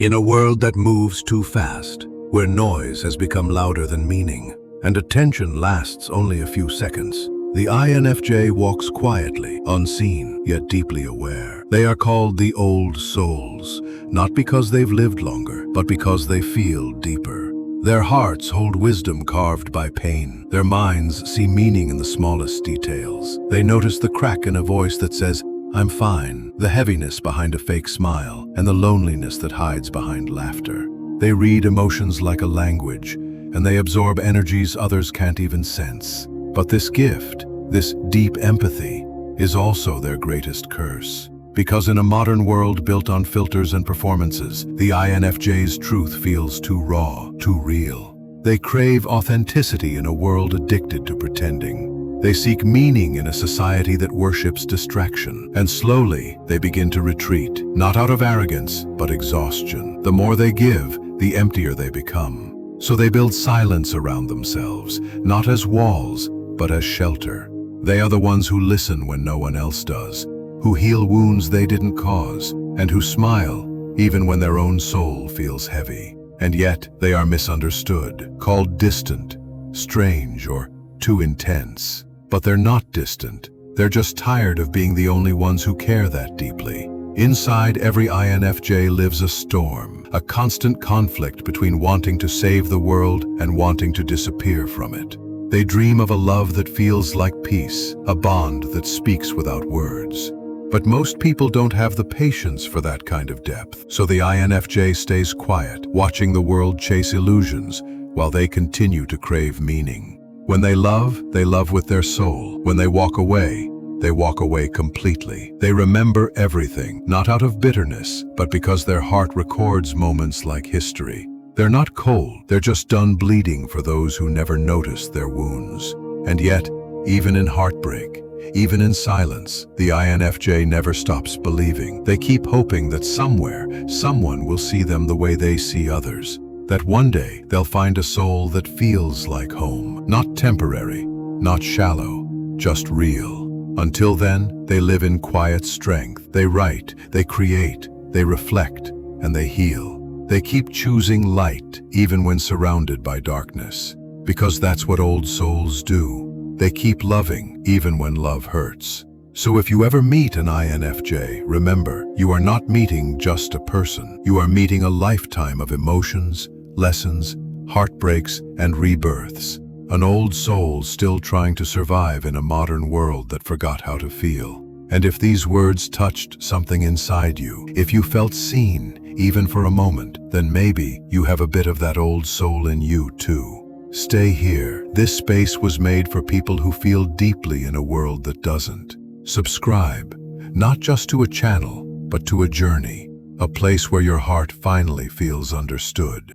In a world that moves too fast, where noise has become louder than meaning, and attention lasts only a few seconds, the INFJ walks quietly, unseen, yet deeply aware. They are called the old souls, not because they've lived longer, but because they feel deeper. Their hearts hold wisdom carved by pain. Their minds see meaning in the smallest details. They notice the crack in a voice that says, "I'm fine," the heaviness behind a fake smile, and the loneliness that hides behind laughter. They read emotions like a language, and they absorb energies others can't even sense. But this gift, this deep empathy, is also their greatest curse. Because in a modern world built on filters and performances, the INFJ's truth feels too raw, too real. They crave authenticity in a world addicted to pretending. They seek meaning in a society that worships distraction. And slowly, they begin to retreat, not out of arrogance, but exhaustion. The more they give, the emptier they become. So they build silence around themselves, not as walls, but as shelter. They are the ones who listen when no one else does, who heal wounds they didn't cause, and who smile even when their own soul feels heavy. And yet, they are misunderstood, called distant, strange, or too intense. But they're not distant. They're just tired of being the only ones who care that deeply. Inside every INFJ lives a storm, a constant conflict between wanting to save the world and wanting to disappear from it. They dream of a love that feels like peace, a bond that speaks without words. But most people don't have the patience for that kind of depth, so the INFJ stays quiet, watching the world chase illusions, while they continue to crave meaning. When they love with their soul. When they walk away completely. They remember everything, not out of bitterness, but because their heart records moments like history. They're not cold, they're just done bleeding for those who never noticed their wounds. And yet, even in heartbreak, even in silence, the INFJ never stops believing. They keep hoping that somewhere, someone will see them the way they see others. That one day, they'll find a soul that feels like home. Not temporary, not shallow, just real. Until then, they live in quiet strength. They write, they create, they reflect, and they heal. They keep choosing light, even when surrounded by darkness. Because that's what old souls do. They keep loving, even when love hurts. So if you ever meet an INFJ, remember, you are not meeting just a person. You are meeting a lifetime of emotions, lessons, heartbreaks, and rebirths. An old soul still trying to survive in a modern world that forgot how to feel. And if these words touched something inside you, if you felt seen, even for a moment, then maybe you have a bit of that old soul in you too. Stay here. This space was made for people who feel deeply in a world that doesn't. Subscribe, not just to a channel, but to a journey, a place where your heart finally feels understood.